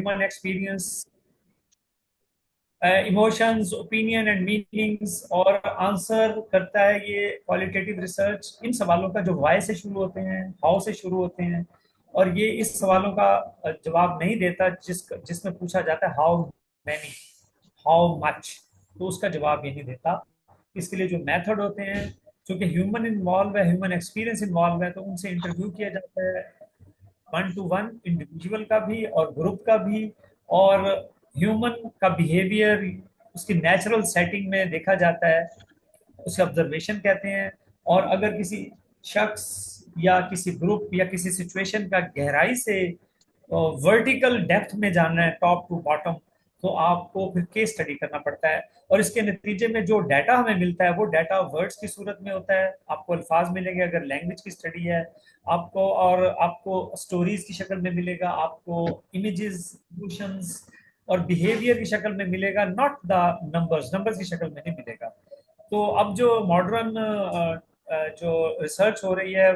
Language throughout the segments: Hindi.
Human experience, emotions, opinion and meanings, और आंसर करता है ये क्वालिटेटिव रिसर्च इन सवालों का जो वाई से शुरू होते हैं, हाउ से शुरू होते हैं, और ये इस सवालों का जवाब नहीं देता जिसमें पूछा जाता है हाउ मैनी, हाउ मच, तो उसका जवाब ये नहीं देता। इसके लिए जो मेथड होते हैं, क्योंकि ह्यूमन इन्वॉल्व है, ह्यूमन एक्सपीरियंस इन्वॉल्व है, तो उनसे इंटरव्यू किया जाता है, वन टू वन, इंडिविजुअल का भी और ग्रुप का भी, और ह्यूमन का बिहेवियर उसकी नेचुरल सेटिंग में देखा जाता है, उसे ऑब्जर्वेशन कहते हैं। और अगर किसी शख्स या किसी ग्रुप या किसी सिचुएशन का गहराई से वर्टिकल डेप्थ में जानना है, टॉप टू बॉटम, तो आपको फिर केस स्टडी करना पड़ता है। और इसके नतीजे में जो डाटा हमें मिलता है वो डाटा वर्ड्स की सूरत में होता है, आपको अल्फाज मिलेंगे अगर लैंग्वेज की स्टडी है आपको, और आपको स्टोरीज की शक्ल में मिलेगा, आपको इमेजेस, इमोशंस और बिहेवियर की शक्ल में मिलेगा, नॉट द नंबर्स, नंबर्स की शक्ल में नहीं मिलेगा। तो अब जो मॉडर्न जो रिसर्च हो रही है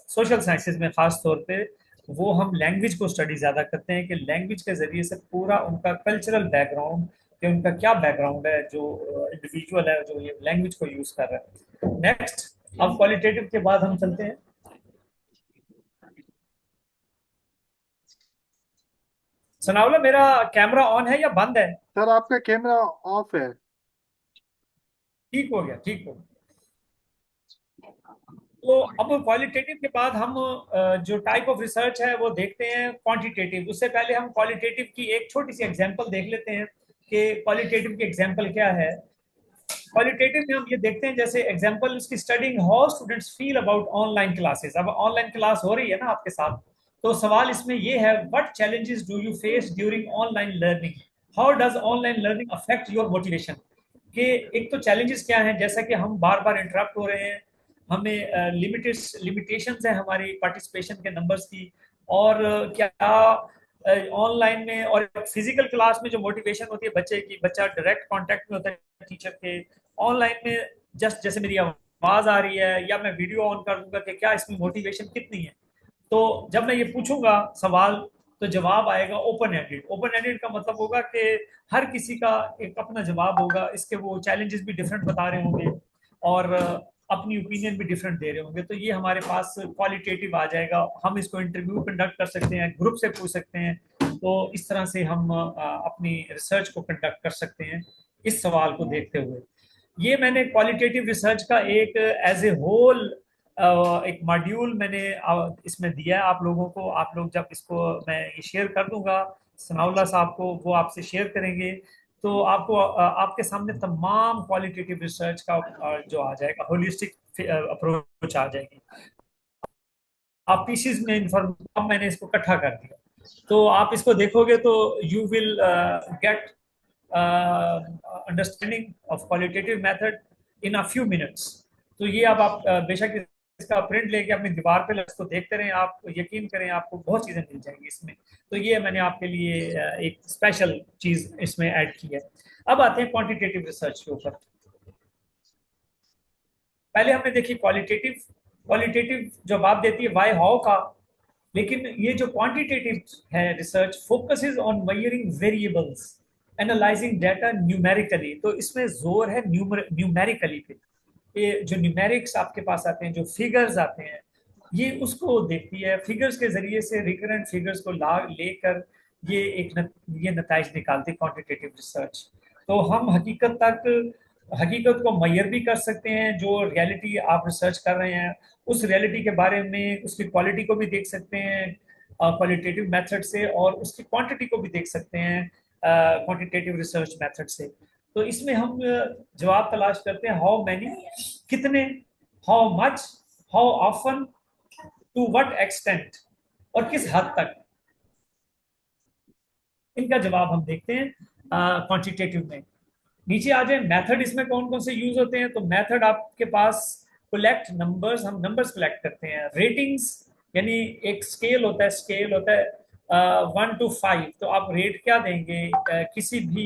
सोशल साइंसेज में खास तौर पे, वो हम लैंग्वेज को स्टडी ज्यादा करते हैं कि लैंग्वेज के जरिए से पूरा उनका कल्चरल बैकग्राउंड, कि उनका क्या बैकग्राउंड है, जो इंडिविजुअल है जो ये लैंग्वेज को यूज कर रहा है। नेक्स्ट, अब क्वालिटेटिव के बाद हम चलते हैं। सनाउल्लाह, मेरा कैमरा ऑन है या बंद है? सर आपका कैमरा ऑफ है। ठीक हो गया, ठीक हो गया। तो अब क्वालिटेटिव के बाद हम जो टाइप ऑफ रिसर्च है वो देखते हैं क्वांटिटेटिव। उससे पहले हम क्वालिटेटिव की एक छोटी सी एग्जांपल देख लेते हैं कि क्वालिटेटिव की एग्जांपल क्या है। क्वालिटेटिव में हम ये देखते हैं, जैसे एग्जांपल उसकी, studying how students feel about online classes. अब ऑनलाइन क्लास हो रही है ना आपके साथ, तो सवाल इसमें ये है, what challenges do you face during online learning, how does online learning affect your motivation. कि एक तो चैलेंजेस क्या हैं, जैसा कि हम बार बार इंटरप्ट हो रहे हैं, हमें लिमिटेशंस है हमारी पार्टिसिपेशन के नंबर्स की, और क्या ऑनलाइन में और फिजिकल क्लास में जो मोटिवेशन होती है बच्चे की, बच्चा डायरेक्ट कांटेक्ट में होता है टीचर के, ऑनलाइन में जस्ट जैसे मेरी आवाज आ रही है या मैं वीडियो ऑन कर दूंगा कि क्या इसमें मोटिवेशन कितनी है। तो जब मैं ये पूछूंगा सवाल, तो जवाब आएगा ओपन एंडेड। ओपन एंडेड का मतलब होगा कि हर किसी का एक अपना जवाब होगा, इसके वो चैलेंजेस भी डिफरेंट बता रहे होंगे और अपनी ओपिनियन भी डिफरेंट दे रहे होंगे। तो ये हमारे पास क्वालिटेटिव आ जाएगा। हम इसको इंटरव्यू कंडक्ट कर सकते हैं, ग्रुप से पूछ सकते हैं। तो इस तरह से हम अपनी रिसर्च को कंडक्ट कर सकते हैं इस सवाल को देखते हुए। ये मैंने क्वालिटेटिव रिसर्च का एक एज ए होल एक मॉड्यूल मैंने इसमें दिया है आप लोगों को। आप लोग जब इसको मैं ये शेयर कर दूंगा सनाउल्लाह साहब को, वो आपसे शेयर करेंगे, तो आपको आपके सामने तमाम क्वालिटेटिव रिसर्च का जो आ जाएगा, होलिस्टिक अप्रोच आ जाएगी। आप पीसीज में इंफॉर्म, मैंने इसको इकट्ठा कर दिया, तो आप इसको देखोगे तो you will get understanding of qualitative method in a few minutes. तो ये अब आप बेशक इसका प्रिंट लेके अपनी दीवार पे इसको देखते रहें, आप यकीन करें आपको बहुत चीजें मिल जाएंगी इसमें। तो ये मैंने आपके लिए एक स्पेशल चीज इसमें ऐड की है। अब आते हैं क्वांटिटेटिव रिसर्च के ऊपर। पहले हमने देखी क्वालिटेटिव। क्वालिटेटिव जवाब देती है वाई हाउ का, लेकिन ये जो क्वांटिटेटिव है research focuses on measuring variables, analysing data numerically. तो इसमें जोर है न्यूमेरिकली पे। ये जो न्यूमेरिक्स आपके पास आते हैं, जो फिगर्स आते हैं, ये उसको देखती है। फिगर्स के जरिए से रिकरेंट फिगर्स को ला लेकर ये ये नताइज निकालती है क्वांटिटेटिव रिसर्च। तो हम हकीकत को मैयर भी कर सकते हैं। जो रियलिटी आप रिसर्च कर रहे हैं उस रियलिटी के बारे में, उसकी क्वालिटी को भी देख सकते हैं क्वालिटेटिव मेथड से, और उसकी क्वांटिटी को भी देख सकते हैं क्वांटिटेटिव रिसर्च मेथड से। तो इसमें हम जवाब तलाश करते हैं, हाउ मैनी, कितने, how much, how often, to what extent, और किस हद तक। इनका जवाब हम देखते हैं क्वांटिटेटिव में। नीचे आ जाए मेथड, इसमें कौन कौन से यूज होते हैं। तो मेथड आपके पास कलेक्ट नंबर्स, हम नंबर्स कलेक्ट करते हैं। रेटिंग्स, यानी एक स्केल होता है, स्केल होता है 1 to 5। तो आप रेट क्या देंगे किसी भी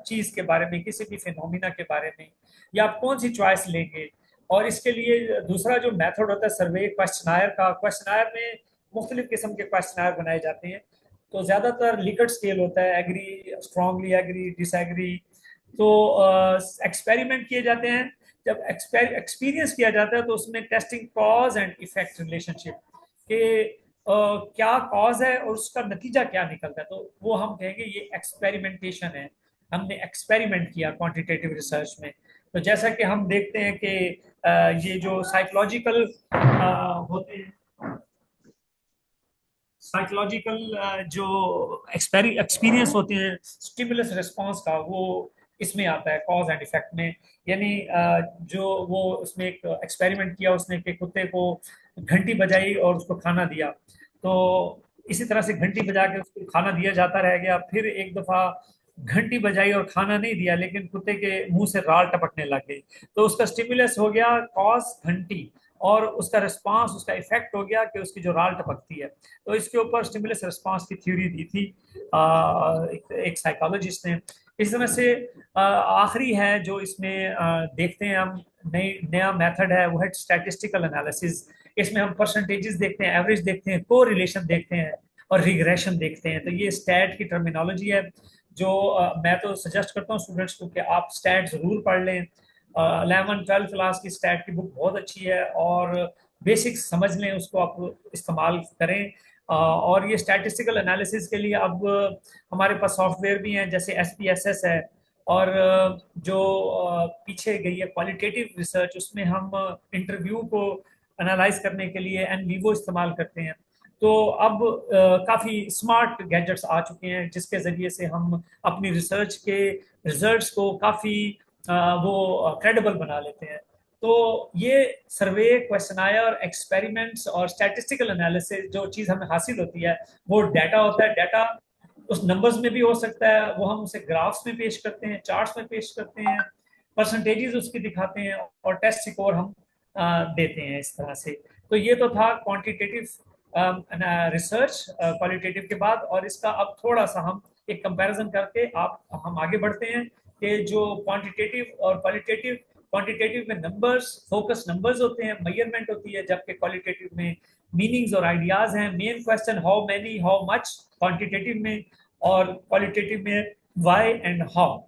चीज के बारे में, किसी भी फिनोमिना के बारे में, या आप कौन सी चॉइस लेंगे। और इसके लिए दूसरा जो मेथड होता है सर्वे क्वेश्चनायर का। क्वेश्चनायर में मुख्तलिफ किस्म के क्वेश्चनायर बनाए जाते हैं। तो ज्यादातर लिकर्ट स्केल होता है, एग्री, स्ट्रांगली एग्री, डिसएग्री। तो एक्सपेरिमेंट किए जाते हैं। जब एक्सपीरियंस किया जाता है तो उसमें testing cause and effect relationship के क्या कॉज है और उसका नतीजा क्या निकलता है, तो वो हम कहेंगे ये एक्सपेरिमेंटेशन है। हमने एक्सपेरिमेंट किया क्वांटिटेटिव रिसर्च में। तो जैसा कि हम देखते हैं कि ये जो साइकोलॉजिकल होते हैं, साइकोलॉजिकल जो एक्सपीरियंस होते हैं स्टिमुलस रिस्पांस का, वो इसमें आता है कॉज एंड इफेक्ट में। यानी जो वो उसमें एक एक्सपेरिमेंट किया उसने कि कुत्ते को घंटी बजाई और उसको खाना दिया, तो इसी तरह से घंटी बजा के उसको खाना दिया जाता रह गया। फिर एक दफा घंटी बजाई और खाना नहीं दिया, लेकिन कुत्ते के मुंह से राल टपकने लग गई। तो उसका स्टिमुलस हो गया कॉज घंटी, और उसका रिस्पांस, उसका इफेक्ट हो गया कि उसकी जो राल टपकती है। तो इसके ऊपर स्टिमुलस रिस्पांस की थ्योरी दी थी एक साइकोलॉजिस्ट ने। इस तरह से आखिरी है जो इसमें देखते हैं हम, नई नया मेथड है, वो है स्टैटिस्टिकल एनालिसिस। इसमें हम परसेंटेजेस देखते हैं, एवरेज देखते हैं, को रिलेशन देखते हैं और रिग्रेशन देखते हैं। तो ये स्टैट की टर्मिनोलॉजी है जो मैं तो सजेस्ट करता हूँ स्टूडेंट्स को कि आप स्टैट जरूर पढ़ लें। 11 12 क्लास की स्टैट की बुक बहुत अच्छी है, और बेसिक्स समझ लें, उसको आप इस्तेमाल करें। और ये स्टैटिस्टिकल एनालिसिस के लिए अब हमारे पास सॉफ्टवेयर भी हैं, जैसे SPSS है। और जो पीछे गई है क्वालिटेटिव रिसर्च, उसमें हम इंटरव्यू को एनालाइज करने के लिए एनवीवो इस्तेमाल करते हैं। तो अब काफ़ी स्मार्ट गैजेट्स आ चुके हैं जिसके ज़रिए से हम अपनी रिसर्च के रिजल्ट्स को काफ़ी वो क्रेडिबल बना लेते हैं। तो ये सर्वे, क्वेश्चनायर, एक्सपेरिमेंट्स और स्टैटिस्टिकल एनालिसिस जो चीज़ हमें हासिल होती है, वो डाटा होता है। डाटा उस नंबर्स में भी हो सकता है, वो हम उसे ग्राफ्स में पेश करते हैं, चार्ट्स में पेश करते हैं, परसेंटेजेस उसकी दिखाते हैं, और टेस्ट स्कोर हम देते हैं इस तरह से। तो ये तो था क्वांटिटेटिव रिसर्च क्वालिटेटिव के बाद। और इसका अब थोड़ा सा हम एक कंपैरिजन करके आप हम आगे बढ़ते हैं कि जो क्वांटिटेटिव और क्वालिटेटिव, क्वांटिटेटिव में नंबर्स, फोकस नंबर्स होते हैं, मेजरमेंट होती है, जबकि क्वालिटेटिव में मीनिंग्स और आइडियाज हैं। Main question how many, how much quantitative में, और क्वालिटेटिव में व्हाई एंड हाउ।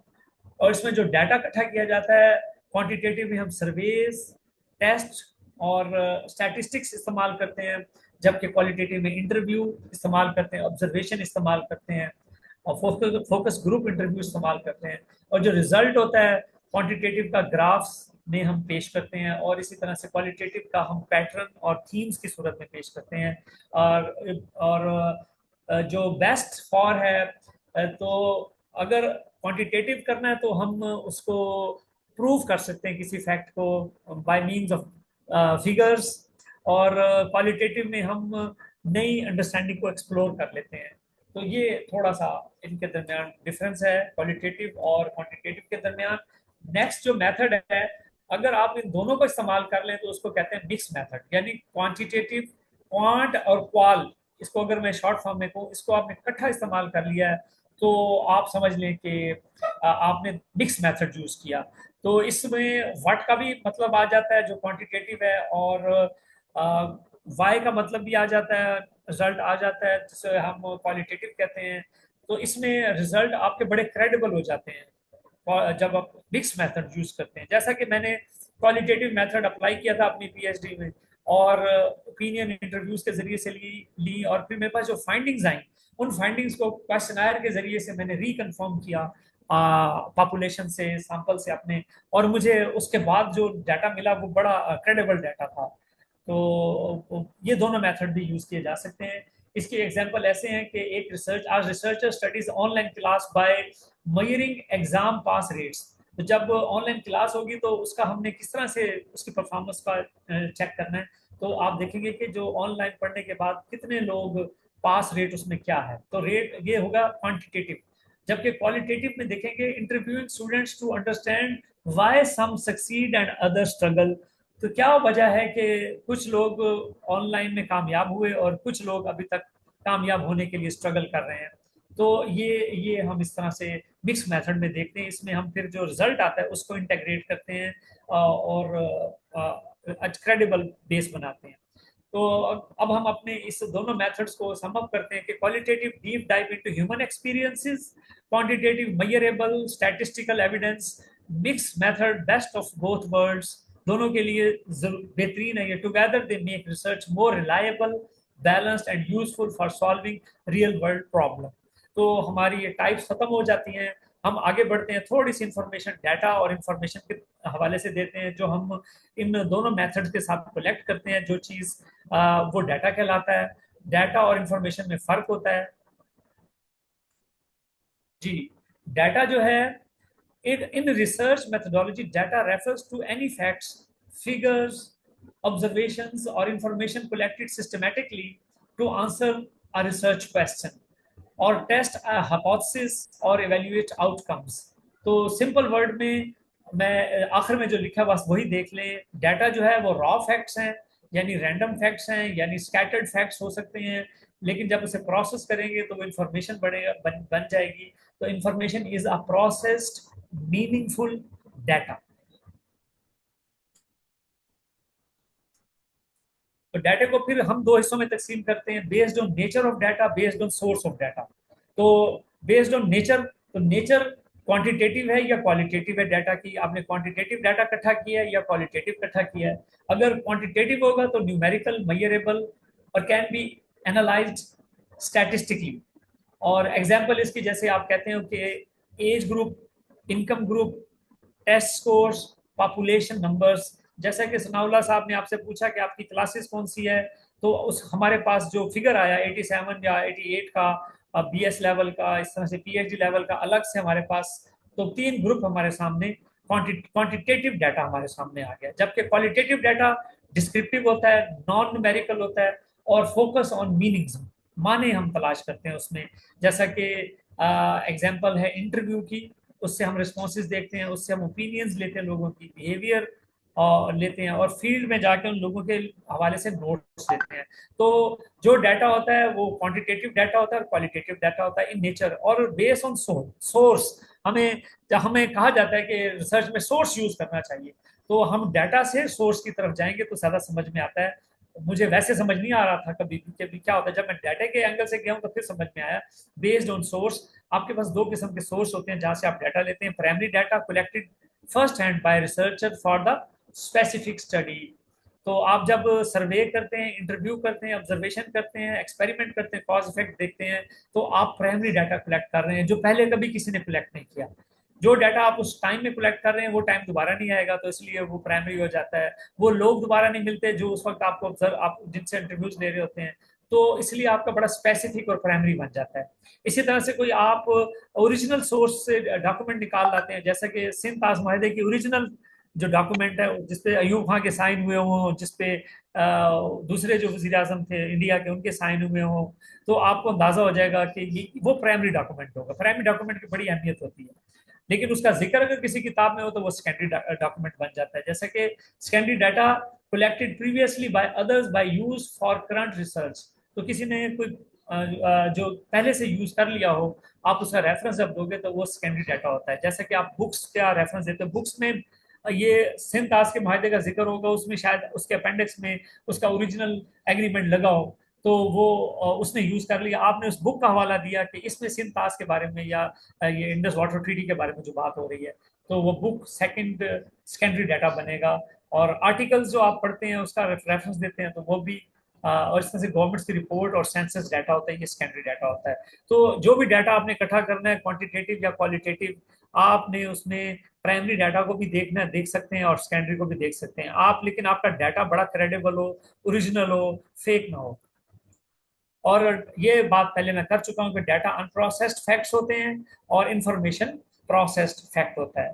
और इसमें जो डाटा इकट्ठा किया जाता है क्वांटिटेटिव में, हम सर्वेज, टेस्ट और स्टैटिस्टिक्स इस्तेमाल करते हैं, जबकि क्वालिटेटिव में इंटरव्यू इस्तेमाल करते हैं, ऑब्जर्वेशन इस्तेमाल करते हैं, और फोकस ग्रुप इंटरव्यू इस्तेमाल करते हैं। और जो रिजल्ट होता है क्वांटिटेटिव का, ग्राफ्स में हम पेश करते हैं, और इसी तरह से क्वालिटेटिव का हम पैटर्न और थीम्स की सूरत में पेश करते हैं। और जो बेस्ट फॉर है, तो अगर क्वांटिटेटिव करना है तो हम उसको प्रूव कर सकते हैं किसी फैक्ट को बाय मींस ऑफ फिगर्स। और क्वालिटेटिव में हम नई अंडरस्टैंडिंग को एक्सप्लोर कर लेते हैं। तो ये थोड़ा सा इनके दरमियान डिफरेंस है, क्वालिटेटिव और क्वांटिटेटिव के दरमियान। नेक्स्ट जो मेथड है, अगर आप इन दोनों को इस्तेमाल कर लें तो उसको कहते हैं मिक्स मेथड, यानी क्वांटिटेटिव, क्वांट और क्वाल, इसको अगर मैं शॉर्ट फॉर्म में कहूँ, इसको आपने इकट्ठा इस्तेमाल कर लिया है तो आप समझ लें कि आपने मिक्स मेथड यूज किया। तो इसमें व्हाट का भी मतलब आ जाता है जो क्वांटिटेटिव है, और वाई का मतलब भी आ जाता है, रिजल्ट आ जाता है, जिसे हम क्वालिटेटिव कहते हैं। तो इसमें रिजल्ट आपके बड़े क्रेडिबल हो जाते हैं जब आप मिक्स मेथड यूज करते हैं। जैसा कि मैंने क्वालिटेटिव मेथड अप्लाई किया था अपनी PhD में, और ओपिनियन इंटरव्यूज के जरिए से ली, और फिर मेरे पास जो फाइंडिंग्स आई, उन फाइंडिंग्स को क्वेश्चनायर के जरिए से मैंने रिकन्फर्म किया पॉपुलेशन से, सैंपल से अपने, और मुझे उसके बाद जो डाटा मिला वो बड़ा क्रेडिबल डाटा था। तो ये दोनों मेथड भी यूज किए जा सकते हैं। इसके एग्जांपल ऐसे हैं कि एक रिसर्च, आज researcher studies online class by measuring exam pass rates. तो जब ऑनलाइन क्लास होगी तो उसका हमने किस तरह से उसकी परफॉर्मेंस का चेक करना है, तो आप देखेंगे कि जो ऑनलाइन पढ़ने के बाद कितने लोग पास रेट उसमें क्या है, तो रेट ये होगा क्वांटिटेटिव। जबकि क्वालिटेटिव में देखेंगे interviewing students to understand why some succeed and other struggle. तो क्या वजह है कि कुछ लोग ऑनलाइन में कामयाब हुए और कुछ लोग अभी तक कामयाब होने के लिए स्ट्रगल कर रहे हैं। तो ये हम इस तरह से मिक्स मेथड में देखते हैं। इसमें हम फिर जो रिजल्ट आता है उसको इंटीग्रेट करते हैं और क्रेडिबल बेस बनाते हैं। तो अब हम अपने इस दोनों मेथड्स को सम अप करते हैं कि qualitative deep dive into human experiences, quantitative measurable statistical evidence, mix method best of both worlds, दोनों के लिए बेहतरीन है ये। Together they make research more reliable, balanced and useful for solving real world problem. तो हमारी ये टाइप्स खत्म हो जाती हैं। हम आगे बढ़ते हैं, थोड़ी सी इंफॉर्मेशन डाटा और इंफॉर्मेशन के हवाले से देते हैं जो हम इन दोनों मेथड्स के साथ कलेक्ट करते हैं। जो चीज वो डाटा कहलाता है। डाटा और इंफॉर्मेशन में फर्क होता है जी। डाटा जो है, in research methodology, data refers to any facts, figures, observations, or information collected systematically to answer a research question or test a hypothesis or evaluate outcomes. तो सिंपल वर्ड में मैं आखिर में जो लिखा बस वही देख लें। डाटा जो है वो रॉ फैक्ट्स हैं, यानी रैंडम फैक्ट्स हैं, यानी स्कैटर्ड फैक्ट्स हो सकते हैं। लेकिन जब उसे प्रोसेस करेंगे तो वो इंफॉर्मेशन बनेगा, बन जाएगी। तो information is a processed meaningful data. तो डाटा को फिर हम दो हिस्सों में तकसीम करते हैं, based on nature of data, based on source of data. तो बेस्ड ऑन नेचर, तो नेचर क्वांटिटेटिव है या क्वालिटेटिव है डाटा की। आपने क्वांटिटेटिव डाटा इकट्ठा किया है या क्वालिटेटिव इकट्ठा किया है। अगर क्वांटिटेटिव होगा तो न्यूमेरिकल, मेजरेबल और कैन बी एनालाइज्ड स्टैटिस्टिकली। और एग्जांपल इसकी, जैसे आप कहते हो कि age group, income group, test scores, population numbers. जैसा कि सनाउल्लाह साहब ने आपसे पूछा कि आपकी क्लासेस कौन सी है, तो उस हमारे पास जो फिगर आया 87 या 88 का, बीएस लेवल का, इस तरह से पीएचडी लेवल का अलग से हमारे पास। तो तीन ग्रुप हमारे सामने, क्वांटिटेटिव डाटा हमारे सामने आ गया। जबकि क्वालिटेटिव डाटा डिस्क्रिप्टिव होता है, नॉन न्यूमेरिकल होता है और फोकस ऑन मीनिंग्स, माने हम तलाश करते हैं उसमें। जैसा कि एग्जांपल है इंटरव्यू की, उससे हम रिस्पॉन्सेज देखते हैं, उससे हम ओपिनियंस लेते हैं, लोगों की बिहेवियर और लेते हैं, और फील्ड में जाके उन लोगों के हवाले से नोट्स लेते हैं। तो जो डाटा होता है वो क्वांटिटेटिव डाटा होता है और क्वालिटेटिव डाटा होता है इन नेचर। और बेस ऑन सोर्स, हमें हमें कहा जाता है कि रिसर्च में सोर्स यूज करना चाहिए। तो हम डाटा से सोर्स की तरफ जाएंगे तो ज्यादा समझ में आता है। मुझे वैसे समझ नहीं आ रहा था कभी कभी क्या होता है, जब मैं डाटा के एंगल से गया हूँ तो फिर समझ में आया। बेस्ड ऑन सोर्स, आपके पास दो किस्म के सोर्स होते हैं जहां से आप डाटा लेते हैं। Primary data collected first hand by researcher for the specific study. तो आप जब सर्वे करते हैं, इंटरव्यू करते हैं, ऑब्जर्वेशन करते हैं, एक्सपेरिमेंट करते हैं, कॉज इफेक्ट देखते हैं, तो आप प्राइमरी डाटा कलेक्ट कर रहे हैं जो पहले कभी किसी ने कलेक्ट नहीं किया। जो डाटा आप उस टाइम में कलेक्ट कर रहे हैं वो टाइम दोबारा नहीं आएगा, तो इसलिए वो प्राइमरी हो जाता है। वो लोग दोबारा नहीं मिलते जो उस वक्त आपको आप जिनसे इंटरव्यूज ले रहे होते हैं, तो इसलिए आपका बड़ा स्पेसिफिक और प्राइमरी बन जाता है। इसी तरह से कोई आप ओरिजिनल सोर्स से डॉक्यूमेंट निकाल लाते हैं, जैसे कि सिंध ताज माहदे की ओरिजिनल जो डॉक्यूमेंट है जिसपे अयूब खां के साइन हुए हों, जिसपे दूसरे जो वजीर आजम थे इंडिया के उनके साइन हुए हों, तो आपको अंदाजा हो जाएगा कि ये वो प्राइमरी डॉक्यूमेंट होगा। प्राइमरी डॉक्यूमेंट की बड़ी अहमियत होती है। लेकिन उसका जिक्र अगर किसी किताब में हो तो वो सेकेंडरी डॉक्यूमेंट बन जाता है। जैसे कि secondary data collected previously by others by use for current research. तो किसी ने कोई जो पहले से यूज कर लिया हो, आप उसका रेफरेंस जब दोगे तो वो सेकेंडरी डाटा होता है। जैसे कि आप बुक्स का रेफरेंस देते हो, बुक्स में ये सिंध ताज के माहदे का जिक्र होगा, उसमें शायद उसके अपेंडिक्स में उसका ओरिजिनल एग्रीमेंट लगा हो, तो वो उसने यूज कर लिया। आपने उस बुक का हवाला दिया कि इसमें सिंध ताज के बारे में या ये इंडस वाटर ट्रीटी के बारे में जो बात हो रही है, तो वो बुक सेकेंडरी डाटा बनेगा। और आर्टिकल्स जो आप पढ़ते हैं उसका रेफरेंस देते हैं तो वो भी और इस तरह से गवर्नमेंट की रिपोर्ट और सेंसस डाटा होता है, ये सेकेंडरी डाटा होता है। तो जो भी डाटा आपने इकट्ठा करना है, क्वांटिटेटिव या क्वालिटेटिव, आपने उसमें प्राइमरी डाटा को भी देखना देख सकते हैं और सेकेंडरी को भी देख सकते हैं आप। लेकिन आपका डाटा बड़ा क्रेडिबल हो, ओरिजिनल हो, फेक ना हो। और ये बात पहले मैं कर चुका हूं कि डाटा अनप्रोसेस्ड फैक्ट्स होते हैं और इंफॉर्मेशन प्रोसेस्ड फैक्ट होता है।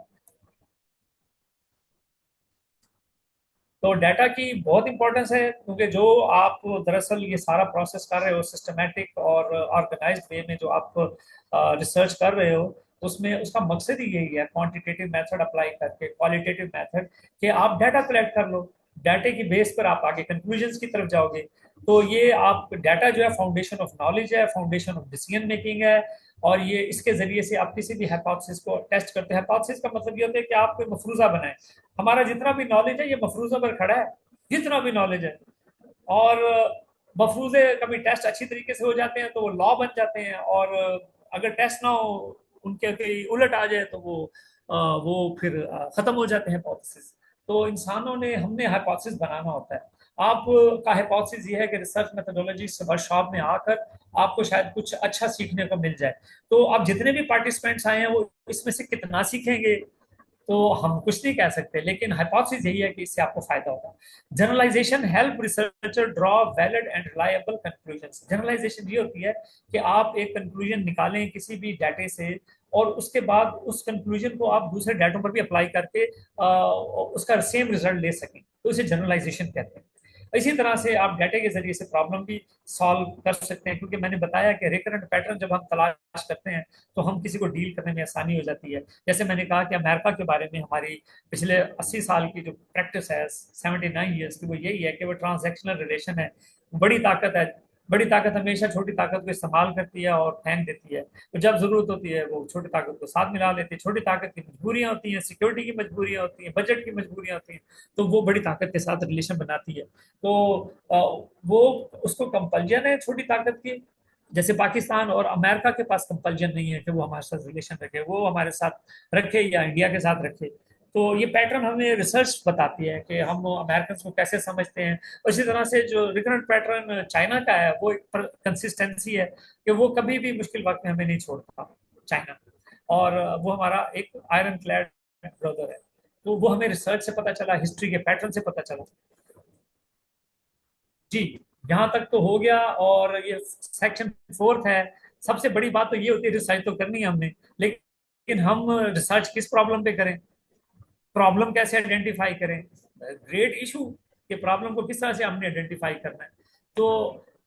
तो डाटा की बहुत इंपॉर्टेंस है, क्योंकि जो आप दरअसल ये सारा प्रोसेस कर रहे हो सिस्टमेटिक और ऑर्गेनाइज्ड वे में, जो आप रिसर्च कर रहे हो, उसमें उसका मकसद ही यही है, क्वांटिटेटिव मेथड अप्लाई करके क्वालिटेटिव मेथड, कि आप डाटा कलेक्ट कर लो। डाटे की बेस पर आप आगे कंक्लूजन्स की तरफ जाओगे। तो ये आप डाटा जो है फाउंडेशन ऑफ नॉलेज है, फाउंडेशन ऑफ डिसीजन मेकिंग है। और ये इसके जरिए से आप किसी भी हाइपोथेसिस को टेस्ट करते हैं। हाइपोथेसिस का मतलब ये होता है कि आप कोई मफरूजा बनाएं। हमारा जितना भी नॉलेज है ये मफरूजा पर खड़ा है, जितना भी नॉलेज है। और मफरूजे कभी टेस्ट अच्छी तरीके से हो जाते हैं तो वो लॉ बन जाते हैं, और अगर टेस्ट ना हो, उनके कहीं उलट आ जाए तो वो फिर खत्म हो जाते हैं हाइपोथेसिस। तो इंसानों ने हमने हाइपोथेसिस बनाना होता है। आपका हाइपोथेसिस ये है कि रिसर्च मेथोडोलॉजी वर्कशॉप में आकर आपको शायद कुछ अच्छा सीखने को मिल जाए। तो आप जितने भी पार्टिसिपेंट्स आए हैं वो इसमें से कितना सीखेंगे तो हम कुछ नहीं कह सकते, लेकिन हाइपोथेसिस यही है कि इससे आपको फायदा होगा। Generalisation help researcher draw valid and reliable conclusion. Generalisation ये होती है कि आप एक कंक्लूजन निकालें किसी भी डाटे से, और उसके बाद उस कंक्लूजन को आप दूसरे डाटों पर भी अप्लाई करके उसका सेम रिजल्ट ले सकें, तो इसे जनरलाइजेशन कहते हैं। इसी तरह से आप डाटा के जरिए से प्रॉब्लम भी सॉल्व कर सकते हैं, क्योंकि मैंने बताया कि रिकरेंट पैटर्न जब हम तलाश करते हैं तो हम किसी को डील करने में आसानी हो जाती है। जैसे मैंने कहा कि अमेरिका के बारे में हमारी पिछले 80 साल की जो प्रैक्टिस है, 79 ईयर्स की, वो यही है कि वो ट्रांजैक्शनल रिलेशन है। बड़ी ताकत है, बड़ी ताकत हमेशा छोटी ताकत को इस्तेमाल करती है और फेंक देती है। तो जब जरूरत होती है वो छोटी ताकत को साथ मिला लेती है। छोटी ताकत की मजबूरियां होती हैं, सिक्योरिटी की मजबूरियां होती हैं, बजट की मजबूरियां होती हैं, तो वो बड़ी ताकत के साथ रिलेशन बनाती है। तो वो उसको कंपल्जन है छोटी ताकत की। जैसे पाकिस्तान और अमेरिका के पास कंपल्जन नहीं है कि वो हमारे साथ रिलेशन रखे, वो हमारे साथ रखे या इंडिया के साथ रखे। तो ये पैटर्न हमें रिसर्च बताती है कि हम अमेरिकन को कैसे समझते हैं। और इसी तरह से जो रिकरेंट पैटर्न चाइना का है वो एक कंसिस्टेंसी है कि वो कभी भी मुश्किल वक्त में हमें नहीं छोड़ता, चाइना। और वो हमारा एक आयरन क्लैड ब्रदर है। तो वो हमें रिसर्च से पता चला, हिस्ट्री के पैटर्न से पता चला। जी, यहाँ तक तो हो गया। और ये सेक्शन फोर्थ है। सबसे बड़ी बात तो ये होती है, रिसर्च तो करनी है हमने, लेकिन हम रिसर्च किस प्रॉब्लम पे करें, प्रॉब्लम कैसे आइडेंटिफाई करें, ग्रेट इशू के प्रॉब्लम को किस तरह से हमने आइडेंटिफाई करना है। तो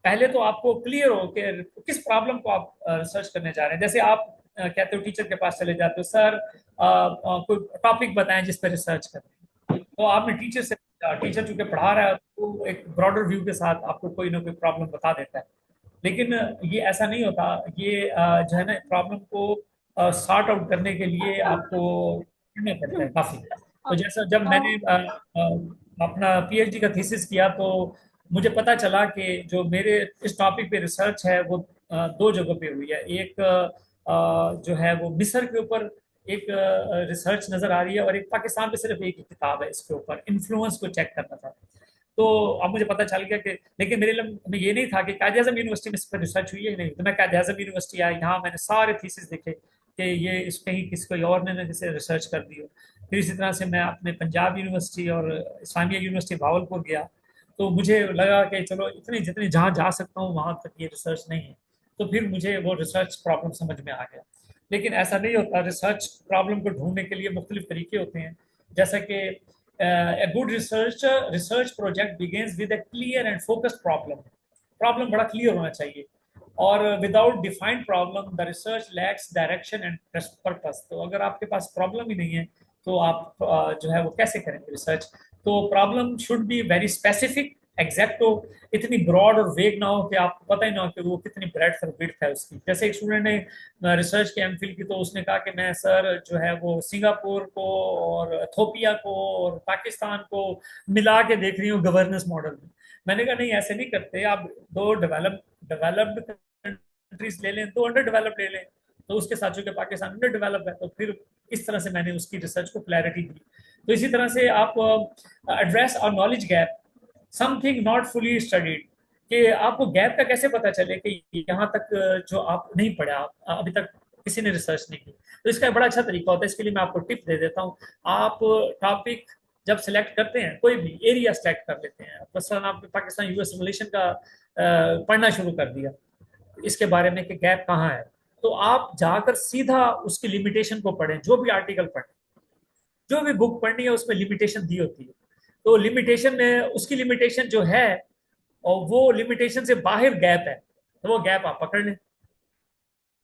पहले तो आपको क्लियर हो कि किस प्रॉब्लम को आप रिसर्च करने जा रहे हैं। जैसे आप कहते हो टीचर के पास चले जाते हो, सर कोई टॉपिक बताएं जिस पर रिसर्च करें। तो आपने टीचर से, टीचर चूंकि पढ़ा रहा है तो एक ब्रॉडर व्यू के साथ आपको कोई ना कोई प्रॉब्लम बता देता है। लेकिन ये ऐसा नहीं होता। ये जो है ना, प्रॉब्लम को सॉर्ट आउट करने के लिए आपको पढ़ना पड़ता है काफी। तो जैसा जब मैंने अपना पीएचडी का थीसिस किया तो मुझे पता चला कि जो मेरे इस टॉपिक पे रिसर्च है वो दो जगह पे हुई है। एक जो है वो मिस्र के ऊपर एक रिसर्च नजर आ रही है, और एक पाकिस्तान में सिर्फ एक ही किताब है इसके ऊपर, इन्फ्लुएंस को चेक करना था। तो अब मुझे पता चल गया कि, लेकिन मेरे लिए में ये नहीं था कि कायद आजम यूनिवर्सिटी में इस पर रिसर्च हुई है नहीं। तो मैं कायद आजम यूनिवर्सिटी आया, यहाँ मैंने सारे थीसिस देखे कि ये इस कहीं किसी कोई और ने जैसे रिसर्च कर दी हो। फिर इसी तरह से मैं अपने पंजाब यूनिवर्सिटी और इस्लामिया यूनिवर्सिटी भावलपुर गया। तो मुझे लगा कि चलो इतनी जितनी जहाँ जा सकता हूँ वहां तक ये रिसर्च नहीं है। तो फिर मुझे वो रिसर्च प्रॉब्लम समझ में आ गया। लेकिन ऐसा नहीं होता, रिसर्च प्रॉब्लम को ढूंढने के लिए मुख्तलिफ तरीके होते हैं। जैसा कि a good research project begins with a clear and focused problem. Problem बड़ा क्लियर होना चाहिए, और without defined problem the research lakhs direction and purpose. तो अगर आपके पास प्रॉब्लम ही नहीं है तो आप जो है वो कैसे करेंगे रिसर्च। तो problem should be very specific, exact हो, इतनी ब्रॉड और वेग ना हो कि आपको पता ही ना हो कि वो कितनी ब्रेड्थ और विड्थ है उसकी। जैसे एक स्टूडेंट ने रिसर्च की एमफिल की, तो उसने कहा कि मैं सर जो है वो सिंगापुर को और इथोपिया को और पाकिस्तान को मिला के देख रही हूँ गवर्नेंस मॉडल में। मैंने कहा नहीं, ऐसे नहीं करते आप। दो डेवलप्ड कंट्रीज ले लें, दो अंडर डेवलप ले लें। तो उसके साथ जो कि पाकिस्तान अंडर डेवलप है, तो फिर इस तरह से मैंने उसकी रिसर्च को क्लैरिटी दी। तो इसी तरह से आप एड्रेस और knowledge gap, something not fully studied, कि आपको गैप का कैसे पता चले कि यहाँ तक जो आप नहीं पढ़ा, अभी तक किसी ने रिसर्च नहीं की। तो इसका बड़ा अच्छा तरीका होता है। इसके लिए मैं आपको टिप दे देता हूँ। आप टॉपिक जब सिलेक्ट करते हैं, कोई भी एरिया सिलेक्ट कर लेते हैं, मसलन आपने पाकिस्तान यूएस रिलेशन का पढ़ना शुरू कर दिया, इसके बारे में कि गैप कहाँ है, तो आप जाकर सीधा उसकी लिमिटेशन को पढ़ें। जो भी आर्टिकल पढ़ें, जो भी बुक पढ़नी है उसमें लिमिटेशन दी होती है। तो लिमिटेशन में उसकी लिमिटेशन जो है, और वो लिमिटेशन से बाहर गैप है, तो वो गैप आप पकड़ लें।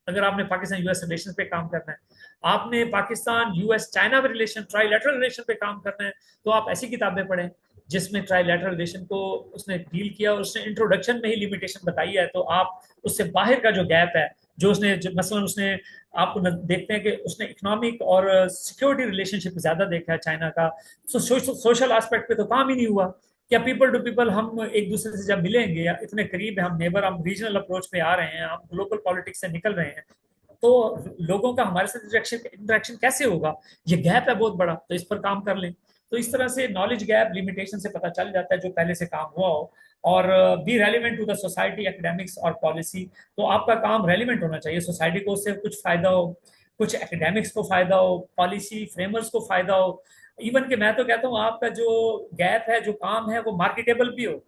अगर आपने पाकिस्तान यूएस रिलेशन पे काम करना है, आपने Pakistan US China relation, trilateral relation पे काम करना है, तो आप ऐसी किताबें पढ़ें जिसमें ट्राइलेटरल रिलेशन को उसने डील किया और उसने इंट्रोडक्शन में ही लिमिटेशन बताई है। तो आप उससे बाहर का जो गैप है, जो मसलन उसने, आपको देखते हैं कि उसने इकोनॉमिक और सिक्योरिटी रिलेशनशिप ज्यादा देखा है चाइना का। सोशल एस्पेक्ट पे तो काम ही नहीं हुआ क्या पीपल टू पीपल हम एक दूसरे से जब मिलेंगे या इतने करीब है, हम नेबर, हम रीजनल अप्रोच पे आ रहे हैं, हम ग्लोबल पॉलिटिक्स से निकल रहे हैं, तो लोगों का हमारे साथ इंटरेक्शन इंटरेक्शन कैसे होगा? ये गैप है बहुत बड़ा, तो इस पर काम कर लें। तो इस तरह से नॉलेज गैप लिमिटेशन से पता चल जाता है जो पहले से काम हुआ हो। और be relevant to the society, academics और पॉलिसी। तो आपका काम रेलिवेंट होना चाहिए, सोसाइटी को उससे कुछ फायदा हो, कुछ एकेडमिक्स को फायदा हो, पॉलिसी फ्रेमर्स को फायदा हो। इवन के मैं तो कहता हूँ आपका जो गैप है, जो काम है, वो मार्केटेबल भी हो,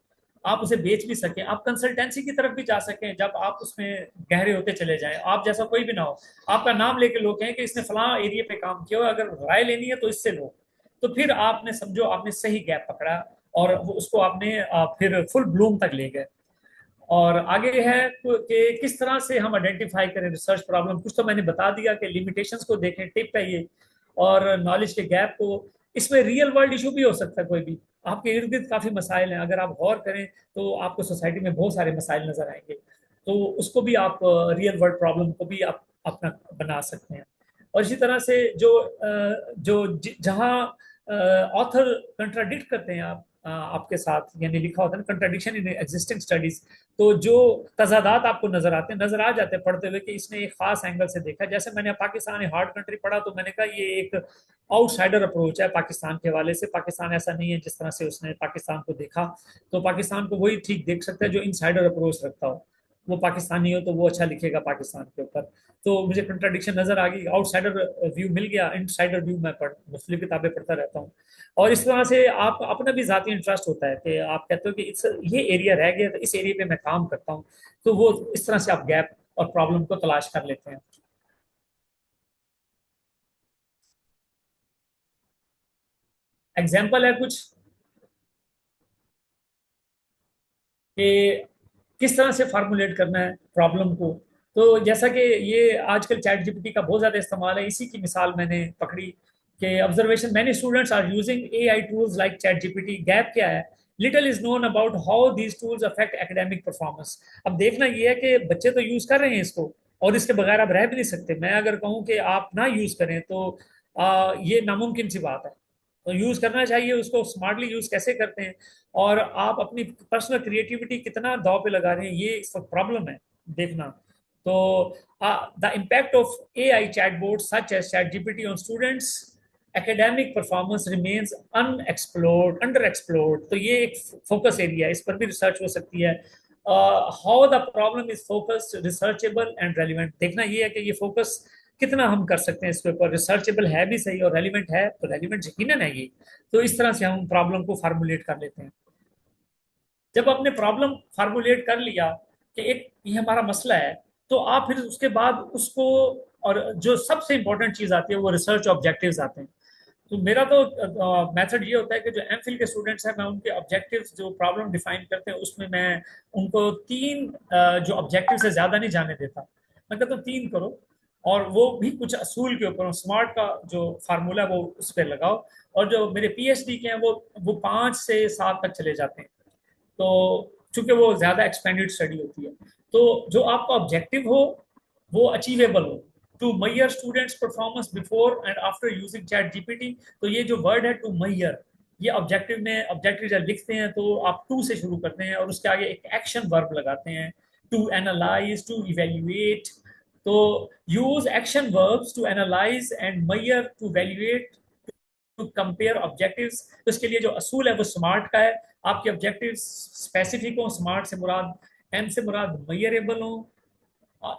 आप उसे बेच भी सकें, आप कंसल्टेंसी की तरफ भी जा सकें। जब आप उसमें गहरे होते चले जाएं, आप जैसा कोई भी ना हो, आपका नाम लेके लोग कहें कि इसने फलां एरिया पे काम किया हो, अगर राय लेनी है तो इससे लो। तो फिर आपने समझो आपने सही गैप पकड़ा, और उसको आपने फिर फुल ब्लूम तक ले गए। और आगे है कि किस तरह से हम आइडेंटिफाई करें रिसर्च प्रॉब्लम। कुछ तो मैंने बता दिया कि लिमिटेशंस को देखें, टिप है ये। और नॉलेज के गैप को, इसमें रियल वर्ल्ड इशू भी हो सकता है कोई भी। आपके इर्द गिर्द काफी मसाइल हैं, अगर आप गौर करें तो आपको सोसाइटी में बहुत सारे मसाइल नजर आएंगे। तो उसको भी आप, रियल वर्ल्ड प्रॉब्लम को भी आप अपना बना सकते हैं। और इसी तरह से जहाँ ऑथर कंट्राडिक्ट करते हैं आपके साथ, यानी लिखा होता है ना कंट्राडिक्शन इन एग्जिस्टिंग स्टडीज, तो जो तजादात आपको नजर आते हैं, नजर आ जाते हैं पढ़ते हुए कि इसने एक खास एंगल से देखा। जैसे मैंने पाकिस्तान हार्ड कंट्री पढ़ा, तो मैंने कहा ये एक आउटसाइडर अप्रोच है पाकिस्तान के हवाले से। पाकिस्तान ऐसा नहीं है जिस तरह से उसने पाकिस्तान को देखा, तो पाकिस्तान को वही ठीक देख सकता है जो इनसाइडर अप्रोच रखता हो। वो पाकिस्तानी हो तो वो अच्छा लिखेगा पाकिस्तान के ऊपर। तो मुझे कंट्राडिक्शन नजर आ गई, आउटसाइडर व्यू मिल गया, इनसाइडर व्यू मैं मुख्तलिफ किताबें पढ़ता रहता हूँ। और इस तरह से आप अपना भी जाती इंटरेस्ट होता है कि आप कहते हो कि ये एरिया रह गया, तो इस एरिया पे मैं काम करता हूँ। तो वो इस तरह से आप गैप और प्रॉब्लम को तलाश कर लेते हैं। एग्जाम्पल है कुछ कि किस तरह से फार्मुलेट करना है प्रॉब्लम को। तो जैसा कि ये आजकल चैट जीपीटी का बहुत ज्यादा इस्तेमाल है, इसी की मिसाल मैंने पकड़ी कि observation many students are using AI tools like ChatGPT. Gap क्या है? Little is known about how these tools affect academic performance. अब देखना ये है कि बच्चे तो यूज कर रहे हैं इसको, और इसके बगैर आप रह भी नहीं सकते। मैं अगर कहूँ कि आप ना यूज करें तो ये नामुमकिन सी बात है। तो यूज करना चाहिए उसको, स्मार्टली यूज कैसे करते हैं, और आप अपनी पर्सनल क्रिएटिविटी कितना दाव पे लगा रहे हैं, ये इस वक्त प्रॉब्लम है देखना। तो the impact of AI chatbot such as ChatGPT on students academic performance remains unexplored, under explored. तो ये एक फोकस एरिया है, इस पर भी रिसर्च हो सकती है। How the problem is focused, researchable and relevant. देखना ये है कि ये फोकस कितना हम कर सकते हैं इसके ऊपर, रिसर्चेबल है भी सही और रेलिवेंट है, तो रेलिवेंट यकीनन है ये। तो इस तरह से हम प्रॉब्लम को फार्मुलेट कर लेते हैं। जब आपने प्रॉब्लम फार्मुलेट कर लिया कि एक ये हमारा मसला है, तो आप फिर उसके बाद उसको, और जो सबसे इंपॉर्टेंट चीज आती है वो रिसर्च ऑब्जेक्टिव्स आते हैं। तो मेरा तो मेथड ये होता है कि जो एमफिल के स्टूडेंट्स हैं, मैं उनके ऑब्जेक्टिव्स जो प्रॉब्लम डिफाइन करते हैं उसमें मैं उनको तीन जो ऑब्जेक्टिव से ज्यादा नहीं जाने देता। मैं कहता हूँ तीन करो, और वो भी कुछ असूल के ऊपर। स्मार्ट का जो फार्मूला वो उस पर लगाओ। और जो मेरे पीएचडी के हैं वो 5 से 7 तक चले जाते हैं। तो चूंकि वो ज्यादा एक्सपेंडेड स्टडी होती है, तो जो आपका ऑब्जेक्टिव हो वो अचीवेबल हो। To measure students performance before and after using ChatGPT. तो ये जो वर्ड है टू मैयर, ये ऑब्जेक्टिव में, ऑब्जेक्टिव जब लिखते हैं तो आप टू से शुरू करते हैं और उसके आगे एक एक्शन वर्ब लगाते हैं। To analyse, to evaluate. तो use action verbs to analyse and measure to evaluate to compare objectives. तो इसके लिए जो असूल है वो स्मार्ट का है। आपके ऑब्जेक्टिव स्पेसिफिक हो, स्मार्ट से मुराद, एम से मुराद मयरेबल हो,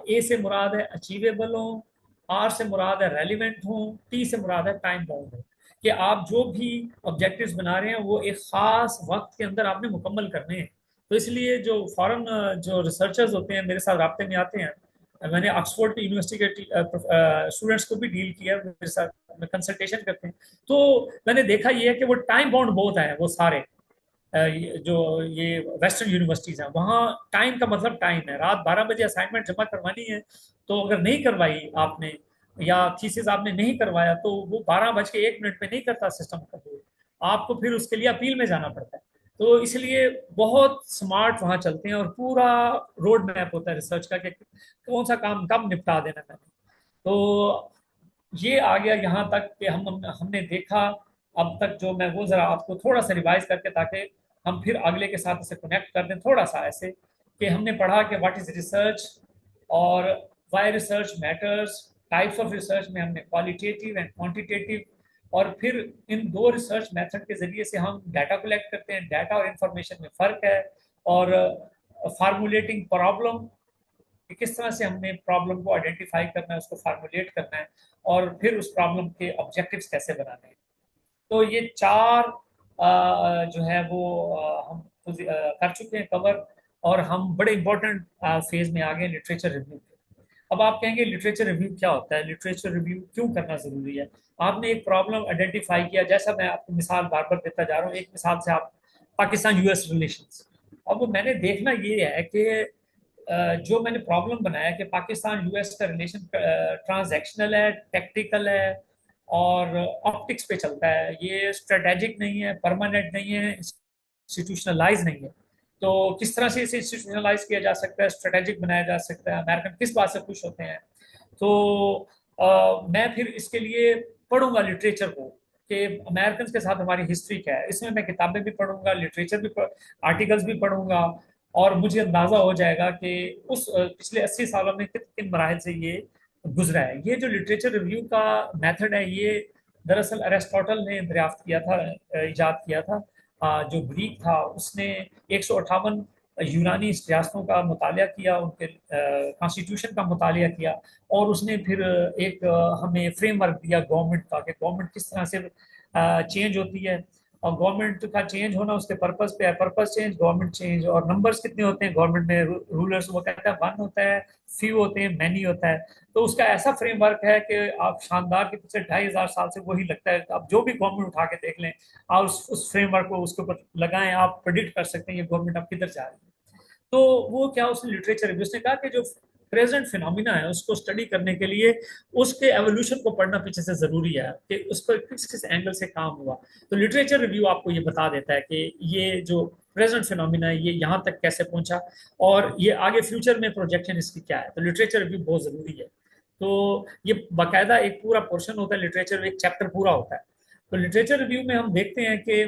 ए से मुराद है अचीवेबल हो, आर से मुराद है रेलिवेंट हो, टी से मुराद है टाइम बाउंड हो। कि आप जो भी ऑब्जेक्टिव्स बना रहे हैं वो एक खास वक्त के अंदर आपने मुकम्मल करने हैं। तो इसलिए जो फॉरेन जो रिसर्चर्स होते हैं मेरे साथ रब्ते में आते हैं, मैंने ऑक्सफोर्ड यूनिवर्सिटी के स्टूडेंट्स को भी डील किया, मेरे साथ कंसल्टेशन करते हैं। तो मैंने देखा ये है कि वो टाइम बाउंड बहुत है वो सारे। जो ये वेस्टर्न यूनिवर्सिटीज हैं वहाँ टाइम का मतलब टाइम है, रात 12 बजे असाइनमेंट जमा करवानी है। तो अगर नहीं करवाई आपने, या थीसिस आपने नहीं करवाया, तो वो 12 बज के 1 मिनट में नहीं करता सिस्टम कबूल, आपको फिर उसके लिए अपील में जाना पड़ता है। तो इसलिए बहुत स्मार्ट वहाँ चलते हैं, और पूरा रोड मैप होता है रिसर्च का कि कौन सा काम कब निपटा देना है। तो ये आ गया यहाँ तक कि हमने देखा अब तक जो, मैं वो जरा आपको थोड़ा सा रिवाइज करके, ताकि हम फिर अगले के साथ इसे कनेक्ट कर दें थोड़ा सा ऐसे, कि हमने पढ़ा कि व्हाट इज रिसर्च और why research matters, types of research में हमने क्वालिटेटिव एंड क्वांटिटेटिव, और फिर इन दो रिसर्च मेथड के जरिए से हम डाटा कलेक्ट करते हैं, डाटा और इंफॉर्मेशन में फर्क है, और फार्मुलेटिंग प्रॉब्लम, कि किस तरह से हमने प्रॉब्लम को आइडेंटिफाई करना है, उसको फार्मुलेट करना है, और फिर उस प्रॉब्लम के ऑब्जेक्टिव्स कैसे बनाने हैं। तो ये चार जो है वो हम कर चुके हैं कवर, और हम बड़े इंपॉर्टेंट फेज में आ गए लिटरेचर रिव्यू के। अब आप कहेंगे लिटरेचर रिव्यू क्या होता है, लिटरेचर रिव्यू क्यों करना जरूरी है। आपने एक प्रॉब्लम आइडेंटिफाई किया, जैसा मैं आपको मिसाल बार बार देता जा रहा हूँ, एक मिसाल से आप पाकिस्तान यूएस रिलेशंस। अब वो मैंने देखना ये है कि जो मैंने प्रॉब्लम बनाया कि पाकिस्तान यूएस का रिलेशन ट्रांजैक्शनल है, टेक्टिकल है, और ऑप्टिक्स पे चलता है, ये स्ट्रेटेजिक नहीं है, परमानेंट नहीं है, इंस्टीट्यूशनलाइज नहीं है। तो किस तरह से इसे इंस्टीट्यूशनलाइज किया जा सकता है, स्ट्रेटेजिक बनाया जा सकता है, अमेरिकन किस बात से खुश होते हैं। तो मैं फिर इसके लिए पढ़ूंगा लिटरेचर को, कि अमेरिकन के साथ हमारी हिस्ट्री क्या है, इसमें मैं किताबें भी पढ़ूंगा, लिटरेचर भी आर्टिकल्स भी पढ़ूंगा, और मुझे अंदाजा हो जाएगा कि उस पिछले 80 सालों में किन किन मराहल से ये गुजरा है। ये जो लिटरेचर रिव्यू का मेथड है, ये दरअसल अरिस्टोटल ने दरियाफ्त किया था, इजाद किया था। जो ग्रीक था उसने 158 यूनानी रियासतों का मुतालिया किया, उनके कॉन्स्टिट्यूशन का मुतालिया किया, और उसने फिर एक हमें फ्रेमवर्क दिया गवर्नमेंट का, कि गवर्नमेंट किस तरह से चेंज होती है, और गवर्नमेंट का चेंज होना उसके पर्पस पे है, पर्पस चेंज गवर्नमेंट चेंज। और नंबर्स कितने होते हैं गवर्नमेंट में, रूलर्स, वो कहता है वन होता है, फ्यू होते हैं, मैनी होता है। तो उसका ऐसा फ्रेमवर्क है कि आप शानदार के पिछले 2500 साल से वही लगता है, आप जो भी गवर्नमेंट उठा के देख लें, आप उस फ्रेमवर्क को उसके ऊपर लगाएं, आप प्रिडिक्ट कर सकते हैं ये गवर्नमेंट अब किधर जा रही है। तो वो क्या, उसने लिटरेचर रिव्यू ने कहा कि जो प्रेजेंट फिनोमिना है उसको स्टडी करने के लिए उसके एवोल्यूशन को पढ़ना पीछे से जरूरी है, कि उस पर किस किस एंगल से काम हुआ। तो लिटरेचर रिव्यू आपको ये बता देता है कि ये जो प्रेजेंट फिनोमिना है ये यहाँ तक कैसे पहुंचा, और ये आगे फ्यूचर में प्रोजेक्शन इसकी क्या है। तो लिटरेचर रिव्यू बहुत जरूरी है। तो ये बाकायदा एक पूरा पोर्शन होता है लिटरेचर, एक चैप्टर पूरा होता है। तो लिटरेचर रिव्यू में हम देखते हैं कि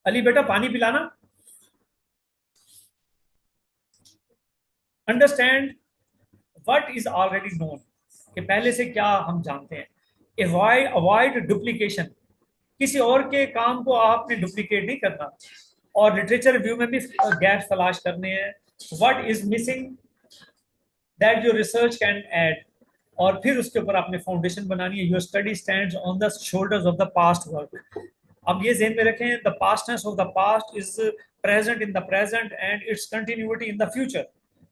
अली बेटा पानी पिलाना, understand what is already known, कि पहले से क्या हम जानते हैं। अवॉइड अवॉइड डुप्लीकेशन, किसी और के काम को आपने डुप्लीकेट नहीं करना, और लिटरेचर रिव्यू में भी गैप तलाश करने हैं। What is missing that your research can add, और फिर उसके ऊपर आपने फाउंडेशन बनानी है। Your study stands on the shoulders of the past work. अब ये ज़हन में रखें, the pastness of the past is present in the present and its continuity in the future.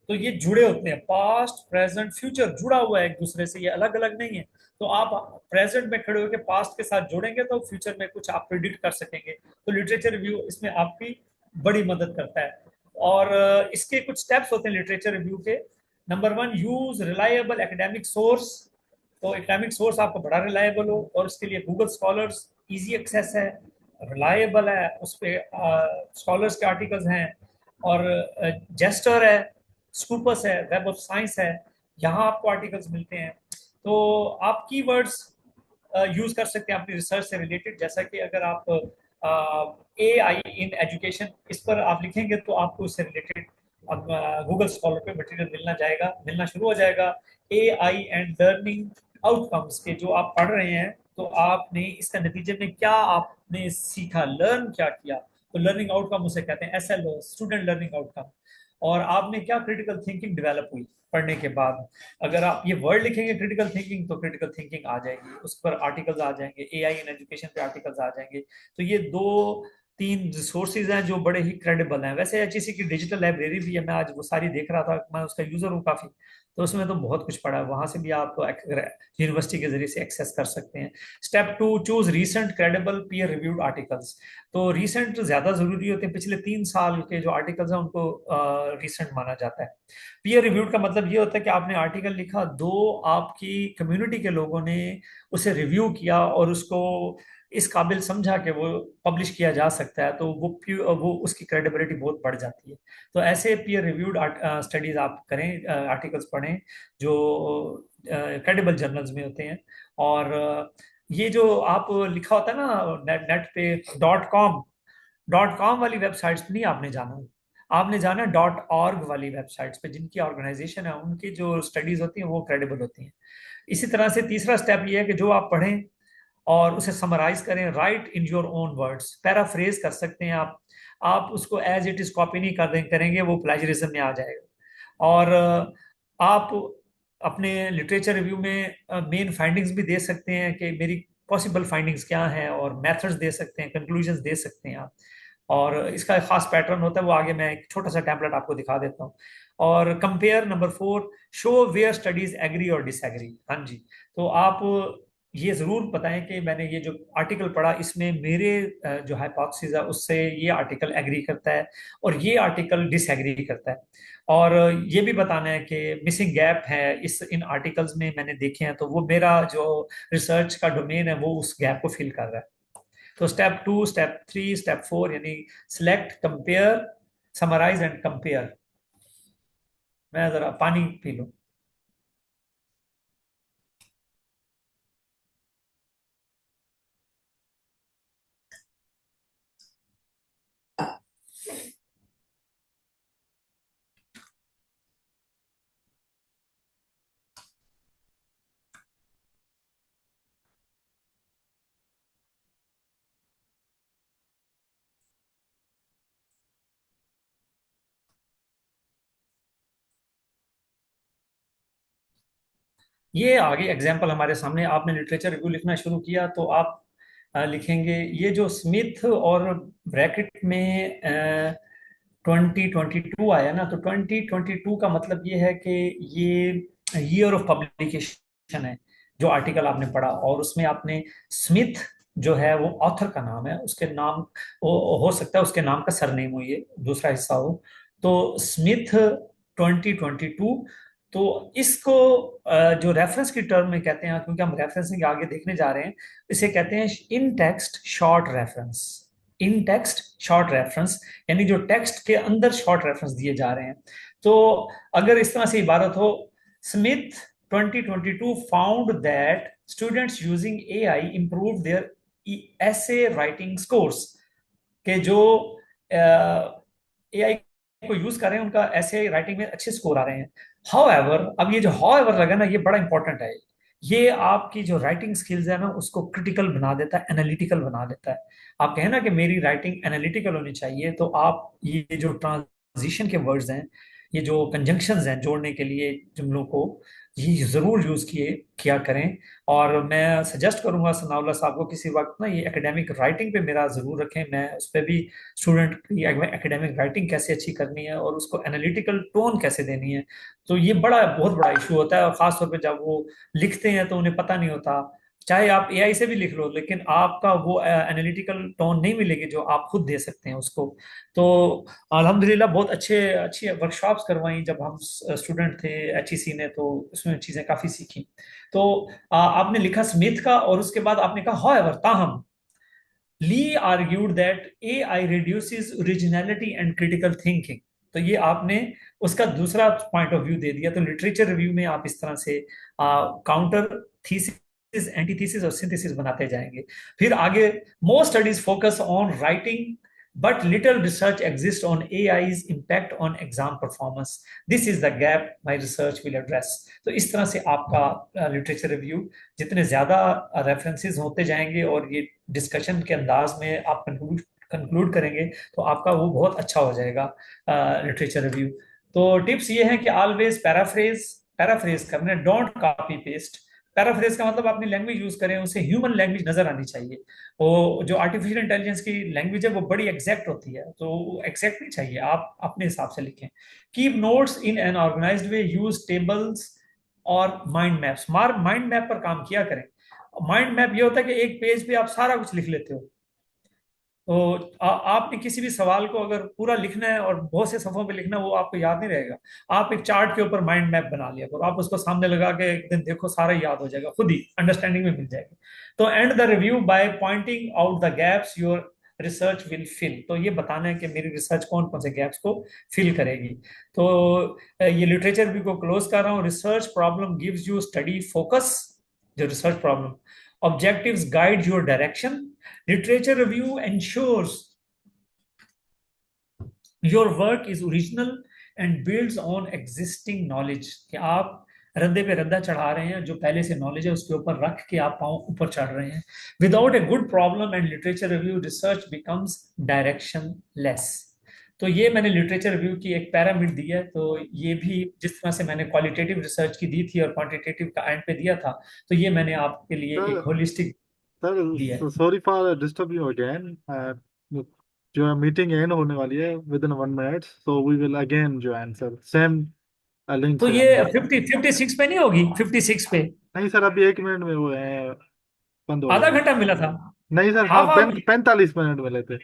तो ये जुड़े होते हैं, पास्ट प्रेजेंट फ्यूचर जुड़ा हुआ है एक दूसरे से, ये अलग अलग नहीं है। तो आप प्रेजेंट में खड़े होकर पास्ट के साथ जोड़ेंगे तो फ्यूचर में कुछ आप प्रिडिक्ट कर सकेंगे। तो लिटरेचर रिव्यू इसमें आपकी बड़ी मदद करता है। और इसके कुछ स्टेप्स होते हैं लिटरेचर रिव्यू के। Number 1, use reliable academic source. तो एकेडमिक सोर्स आपको बड़ा रिलायबल हो, और इसके लिए गूगल स्कॉलर्स इजी एक्सेस है, रिलायबल है, उस पर स्कॉलर्स के आर्टिकल्स हैं, और जेस्टर है, स्कूपस है, वेब ऑफ साइंस है, यहाँ आपको आर्टिकल्स मिलते हैं। तो आप कीवर्ड्स यूज कर सकते हैं अपनी रिसर्च से रिलेटेड, जैसा कि अगर आप AI इन एजुकेशन इस पर आप लिखेंगे तो आपको इससे रिलेटेड गूगल स्कॉलर पे मटेरियल मिलना शुरू हो जाएगा। AI एंड लर्निंग आउटकम्स के जो आप पढ़ रहे हैं, तो आपने इसका नतीजे में क्या आपने सीखा, लर्न क्या किया। तो लर्निंग आउटकम उसे कहते हैं, SLO, स्टूडेंट लर्निंग आउटकम। और आपने क्या क्रिटिकल थिंकिंग डेवलप हुई पढ़ने के बाद। अगर आप ये वर्ड लिखेंगे क्रिटिकल थिंकिंग, तो क्रिटिकल थिंकिंग आ जाएगी, उस पर आर्टिकल्स आ जाएंगे, AI इन एजुकेशन पे आर्टिकल्स आ जाएंगे। तो ये 2-3 रिसोर्सेज हैं जो बड़े ही क्रेडिबल हैं। वैसे HEC की डिजिटल लाइब्रेरी भी है, मैं आज वो सारी देख रहा था, मैं उसका यूजर हूँ काफी। तो उसमें तो बहुत कुछ पढ़ा है, वहां से भी आप यूनिवर्सिटी के जरिए से एक्सेस कर सकते हैं। Step 2, choose recent credible peer reviewed articles. तो रीसेंट ज्यादा जरूरी होते हैं, पिछले 3 साल के जो आर्टिकल्स हैं उनको रीसेंट माना जाता है। पीयर रिव्यूड का मतलब ये होता है कि आपने आर्टिकल लिखा, आपकी कम्युनिटी के लोगों ने उसे रिव्यू किया और उसको इस काबिल समझा कि वो पब्लिश किया जा सकता है, तो वो उसकी क्रेडिबिलिटी बहुत बढ़ जाती है। तो ऐसे पीयर रिव्यूड स्टडीज आप करें, आर्टिकल्स पढ़ें जो क्रेडिबल जर्नल्स में होते हैं। और ये जो आप लिखा होता है ना नेट पे डॉट कॉम वाली वेबसाइट्स पे नहीं आपने जाना। आपने जाना .org वाली वेबसाइट्स पे, जिनकी ऑर्गेनाइजेशन है उनकी जो स्टडीज होती हैं वो क्रेडिबल होती हैं। इसी तरह से तीसरा स्टेप ये है कि जो आप पढ़ें और उसे समराइज करें, right in your own words, paraphrase कर सकते हैं आप उसको एज इट इज कॉपी नहीं करेंगे, वो प्लेजरिज्म में आ जाएगा। और आप अपने लिटरेचर रिव्यू में मेन फाइंडिंग्स भी दे सकते हैं कि मेरी पॉसिबल फाइंडिंग्स क्या हैं, और मेथड्स दे सकते हैं, कंक्लूजन्स दे सकते हैं आप। और इसका एक खास पैटर्न होता है, वो आगे मैं एक छोटा सा टेम्पलेट आपको दिखा देता हूँ। और compare number 4, show where studies agree और डिसएग्री। हाँ जी। तो आप ये जरूर बताएं कि मैंने ये जो आर्टिकल पढ़ा इसमें मेरे जो हाइपोथेसिस है उससे ये आर्टिकल एग्री करता है और ये आर्टिकल डिसएग्री करता है। और ये भी बताना है कि मिसिंग गैप है इस इन आर्टिकल्स में मैंने देखे हैं, तो वो मेरा जो रिसर्च का डोमेन है वो उस गैप को फिल कर रहा है। तो स्टेप 2, स्टेप 3, स्टेप 4 यानी select, compare, summarise and compare. मैं जरा पानी पी लूं। ये आगे एग्जाम्पल हमारे सामने, आपने लिटरेचर रिव्यू लिखना शुरू किया तो आप लिखेंगे ये जो स्मिथ और ब्रैकेट में 2022 आया ना, तो 2022 का मतलब ये है कि ये ईयर ऑफ पब्लिकेशन है जो आर्टिकल आपने पढ़ा, और उसमें आपने स्मिथ जो है वो ऑथर का नाम है, उसके नाम हो सकता है उसके नाम का सरनेम हो ये दूसरा हिस्सा हो। तो स्मिथ 2022। तो इसको जो रेफरेंस की टर्म में कहते हैं, क्योंकि हम रेफरेंसिंग आगे देखने जा रहे हैं, इसे कहते हैं इन टेक्स्ट शॉर्ट रेफरेंस। इन टेक्स्ट शॉर्ट रेफरेंस यानी जो टेक्स्ट के अंदर शॉर्ट रेफरेंस दिए जा रहे हैं। तो अगर इस तरह से इबारत हो, Smith 2022 found that students using AI improve there essay writing scores, के जो एआई को यूज कर रहे हैं उनका ऐसे राइटिंग में अच्छे स्कोर आ रहे हैं। हाउएवर, अब ये जो हाउएवर लगा ना, ये बड़ा इंपॉर्टेंट है। ये आपकी जो राइटिंग स्किल्स है ना उसको क्रिटिकल बना देता है, एनालिटिकल बना देता है। आप कहें ना कि मेरी राइटिंग एनालिटिकल होनी चाहिए, तो आप ये जो ट्रांजिशन के वर्ड्स हैं, ये जो कंजंक्शंस हैं जोड़ने के लिए जुमलों को, ये जरूर यूज किया करें। और मैं सजेस्ट करूंगा सनाउल्लाह साहब को किसी वक्त ना ये एकेडमिक राइटिंग पे मेरा जरूर रखें, मैं उस पर भी स्टूडेंट की एकेडमिक राइटिंग कैसे अच्छी करनी है और उसको एनालिटिकल टोन कैसे देनी है। तो ये बहुत बड़ा इशू होता है, और खासतौर पे जब वो लिखते हैं तो उन्हें पता नहीं होता। चाहे आप एआई से भी लिख लो, लेकिन आपका वो एनालिटिकल टोन नहीं मिलेगी जो आप खुद दे सकते हैं उसको। तो अल्हम्दुलिल्लाह बहुत अच्छी वर्कशॉप्स करवाई जब हम स्टूडेंट थे एचईसी ने, तो उसमें चीजें काफी सीखी। तो आपने लिखा स्मिथ का, और उसके बाद आपने कहा हाउएवर, ताहम, Lee argued that AI reduces originality and critical thinking. तो ये आपने उसका दूसरा पॉइंट ऑफ व्यू दे दिया। तो लिटरेचर रिव्यू में आप इस तरह से काउंटर थीसिस, एंटीथीसिस और सिंथेसिस बनाते जाएंगे। फिर आगे, most studies focus on writing but little research exists on AI's impact on exam performance. This is the gap my research will address. तो इस तरह से आपका लिटरेचर रिव्यू, जितने ज्यादा रेफरेंसेस होते जाएंगे और ये डिस्कशन के अंदाज में आप कंक्लूड करेंगे, तो आपका वो बहुत अच्छा हो जाएगा लिटरेचर रिव्यू। तो टिप्स ये है कि ऑलवेज पैराफ्रेज, पैराफ्रेज करना, डोंट कॉपी पेस्ट। पैराफ्रेज का मतलब अपनी लैंग्वेज यूज करें, उसे ह्यूमन लैंग्वेज नजर आनी चाहिए। वो जो आर्टिफिशियल इंटेलिजेंस की लैंग्वेज है वो बड़ी एग्जैक्ट होती है, तो एग्जैक्ट नहीं चाहिए, आप अपने हिसाब से लिखें। Keep notes in an organised way, use tables और माइंड मैप्स। माइंड मैप पर काम किया करें। माइंड मैप ये होता है कि एक पेज पे आप सारा कुछ लिख लेते हो। तो आपने किसी भी सवाल को अगर पूरा लिखना है और बहुत से सफों पे लिखना है, वो आपको याद नहीं रहेगा। आप एक चार्ट के ऊपर माइंड मैप बना लिया करो, आप उसको सामने लगा के एक दिन देखो, सारा याद हो जाएगा, खुद ही अंडरस्टैंडिंग में मिल जाएगी। तो end the review by pointing out the gaps your research will fill. तो ये बताना है कि मेरी रिसर्च कौन कौन से गैप्स को फिल करेगी। तो ये लिटरेचर भी को क्लोज कर रहा हूँ। Research problem gives you study focus, जो research problem, Objectives guide your direction. Literature review ensures your work is original and builds on existing knowledge. कि आप रद्दे पे रद्दा चढ़ा रहे हैं, जो पहले से नॉलेज है उसके ऊपर रख के आप पाँव ऊपर चढ़ रहे हैं. Without a good problem and literature review research becomes direction less. तो ये मैंने लिटरेचर रिव्यू की एक पैरामिड दी है. तो ये भी जिस तरह से मैंने क्वालिटेटिव रिसर्च की दी थी और क्वांटिटेटिव का एंड पे दिया था, तो ये मैंने आपके लिए एक सर होलिस्टिक दिया है. Sir sorry for disturb you again. जो मीटिंग एंड होने वाली है within 1 minute, so we will again join sir, same link तो से ये हम। 56 पे नहीं होगी? 56 पे नहीं सर, अभी 1 मिनट में वो है, बंद हो आधा जाएगा। घंटा मिला था. नहीं सर, हाँ हाफ आवर. 45 मिनट मिले थे,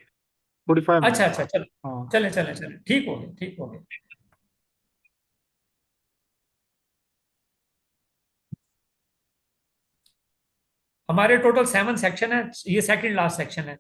45 अच्छा मिनट अच्छा, चलो. हाँ। चले चले चले, ठीक हो गया, ठीक हो गया. हमारे टोटल 7 सेक्शन है, ये सेकंड लास्ट सेक्शन है.